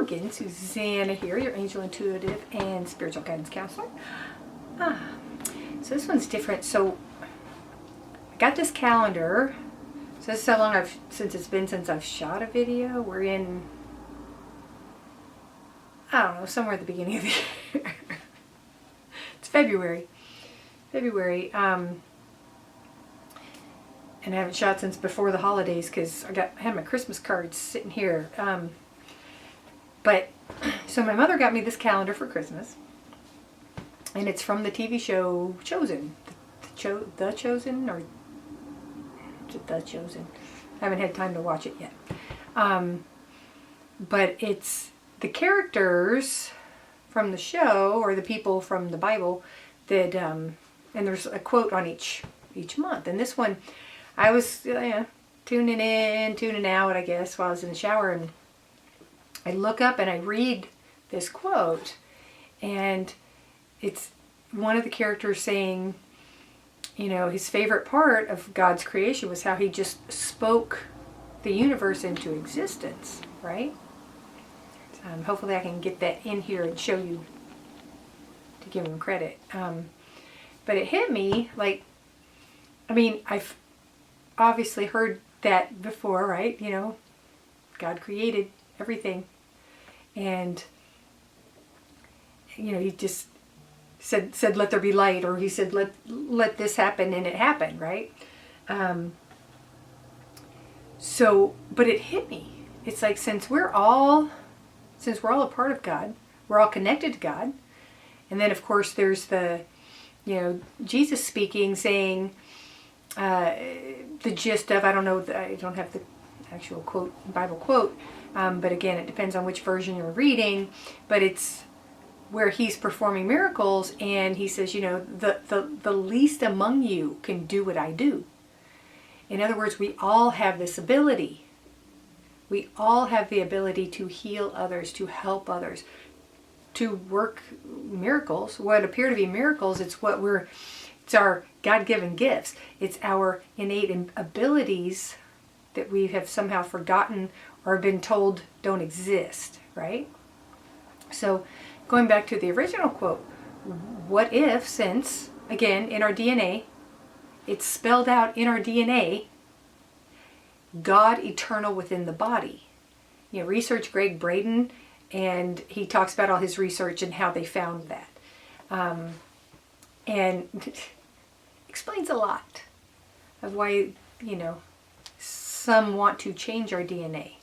again, Susanna here, your angel intuitive and spiritual guidance counselor. So this one's different. So I got this calendar. So this is how long since it's been since I've shot a video. We're in, I don't know, somewhere at the beginning of the year. It's February. And I haven't shot since before the holidays because I had my Christmas cards sitting here. But so my mother got me this calendar for Christmas, and it's from the TV show Chosen. The Chosen, or is it The Chosen? I haven't had time to watch it yet. But it's the characters from the show, or the people from the Bible that, and there's a quote on each month. And this one, I was tuning in, tuning out, I guess, while I was in the shower, and I look up and I read this quote, and it's one of the characters saying, you know, his favorite part of God's creation was how he just spoke the universe into existence, right? Hopefully I can get that in here and show you to give him credit. But it hit me, like, I mean, I've obviously heard that before, right? You know, God created everything, and you know, he just said let there be light, or he said let this happen, and it happened, right? So, but it hit me. It's like, since we're all a part of God, we're all connected to God. And then of course there's the, you know, Jesus speaking, saying, the gist of, I don't have the actual quote, Bible quote, but again, it depends on which version you're reading, but it's where he's performing miracles, and he says, you know, the least among you can do what I do. In other words, we all have this ability. We all have the ability to heal others, to help others, to work miracles. What appear to be miracles, it's our God-given gifts. It's our innate abilities that we have somehow forgotten or been told don't exist, right? So going back to the original quote, what if, since, again, in our DNA, it's spelled out in our DNA, God eternal within the body. You know, research Greg Braden, and he talks about all his research and how they found that. And explains a lot of why, you know, some want to change our DNA.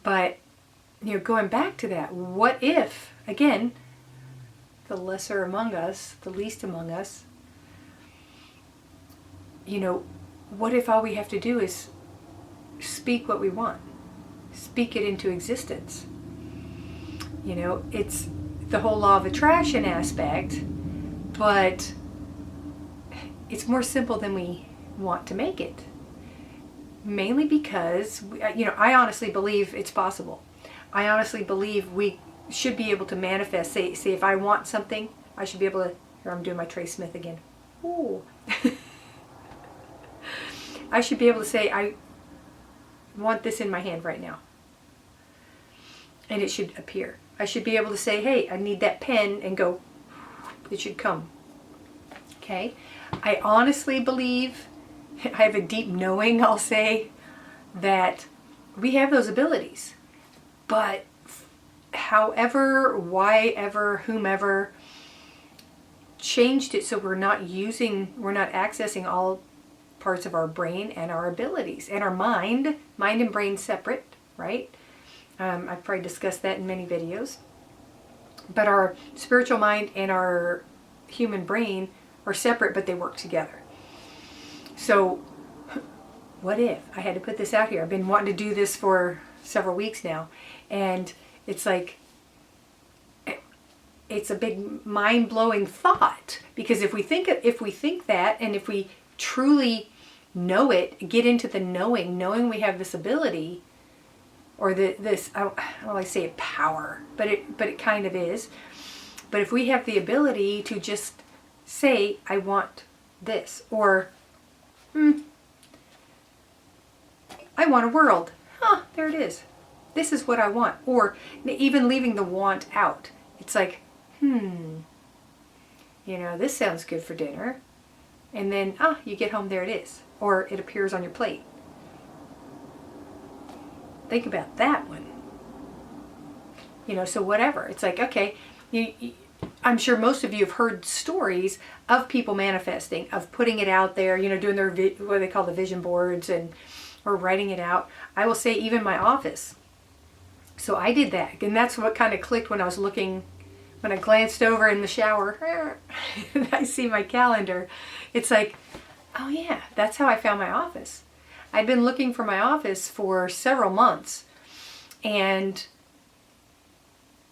But, you know, going back to that, what if, again, the lesser among us, the least among us, you know, what if all we have to do is speak what we want? Speak it into existence. You know, it's the whole law of attraction aspect, but it's more simple than we want to make it. Mainly because, you know, I honestly believe it's possible. I honestly believe we should be able to manifest. Say if I want something, I should be able to, here I'm doing my Trey Smith again. Ooh. I should be able to say, I want this in my hand right now. And it should appear. I should be able to say, hey, I need that pen, and go, it should come. Okay? I honestly believe, I have a deep knowing, I'll say, that we have those abilities. But however, why ever, whomever changed it so we're not accessing all parts of our brain and our abilities and our mind and brain separate, right? I've probably discussed that in many videos. But our spiritual mind and our human brain are separate, but they work together. So what if I had to put this out here? I've been wanting to do this for several weeks now, and it's like, it's a big mind-blowing thought, because if we think that, and if we truly know it, get into the knowing we have this ability, or this, I don't like to say it power, but it kind of is. But if we have the ability to just say, I want this, or I want a world. there it is. This is what I want. Or even leaving the want out. It's like, this sounds good for dinner. And then, you get home, there it is. Or it appears on your plate. Think about that one. So whatever. It's like, okay, I'm sure most of you have heard stories of people manifesting, of putting it out there, doing their, what they call the vision boards or writing it out. I will say even my office. So I did that. And that's what kind of clicked when I was looking, when I glanced over in the shower, and I see my calendar. It's like, oh yeah, that's how I found my office. I'd been looking for my office for several months. And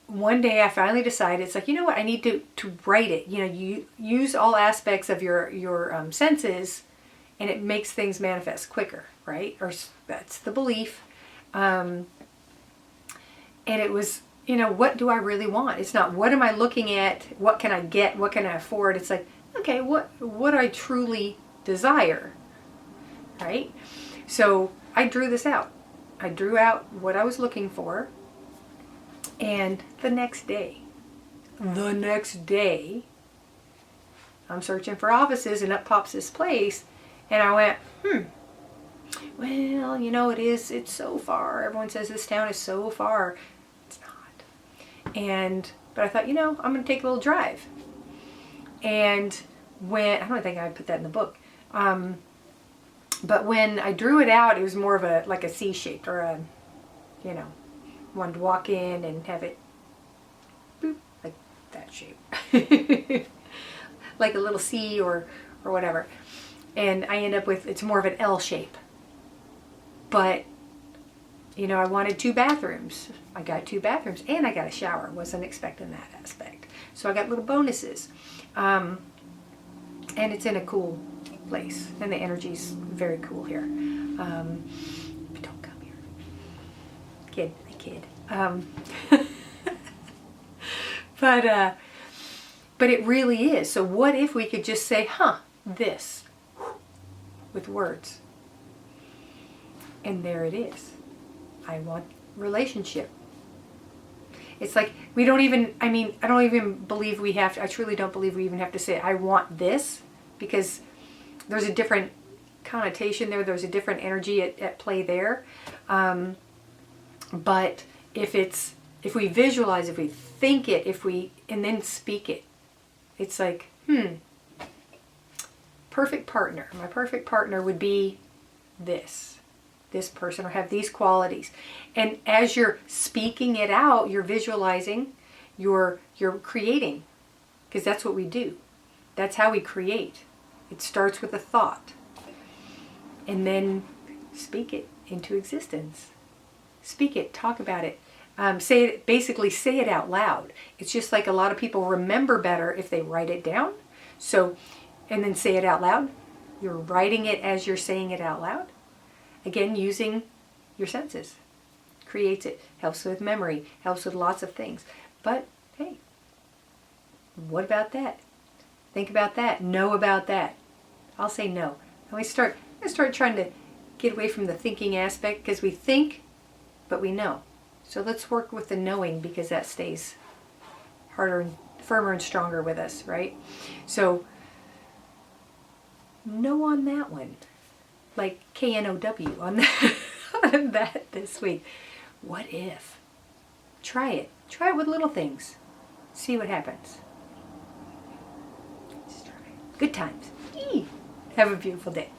one day I finally decided, it's like, you know what, I need to write it. You use all aspects of your senses, and it makes things manifest quicker, right? Or that's the belief. And it was, what do I really want? It's not, what am I looking at? What can I get? What can I afford? It's like, okay, what I truly desire, right? So I drew this out. I drew out what I was looking for. And the next day, I'm searching for offices, and up pops this place. And I went, well, it's so far. Everyone says this town is so far. It's not. But I thought, I'm going to take a little drive. And I don't think I put that in the book. But when I drew it out, it was more of like a C shaped, or wanted to walk in and have it boop, like that shape. Like a little C or whatever. And I end up with, it's more of an L shape. But, I wanted 2 bathrooms. I got 2 bathrooms and I got a shower. Wasn't expecting that aspect. So I got little bonuses. And it's in a cool place. And the energy's very cool here. But don't come here. Kid. But it really is. So what if we could just say, this, with words. And there it is. I want relationship. It's like, I don't even believe I truly don't believe we even have to say, I want this, because there's a different connotation there. There's a different energy at play there. But if we visualize, if we think it, and then speak it, it's like, perfect partner. My perfect partner would be this person, or have these qualities. And as you're speaking it out, you're visualizing, you're creating, because that's what we do. That's how we create. It starts with a thought, and then speak it into existence. Speak it, talk about it. Say it out loud. It's just like a lot of people remember better if they write it down. So, and then say it out loud. You're writing it as you're saying it out loud. Again, using your senses. Creates it. Helps with memory. Helps with lots of things. But, hey, what about that? Think about that. Know about that. I'll say no. And I start trying to get away from the thinking aspect, because we think, but we know. So let's work with the knowing, because that stays harder and firmer and stronger with us, right? So, know on that one. Like KNOW on that, on that this week. What if? Try it. Try it with little things. See what happens. Just try it. Good times. Have a beautiful day.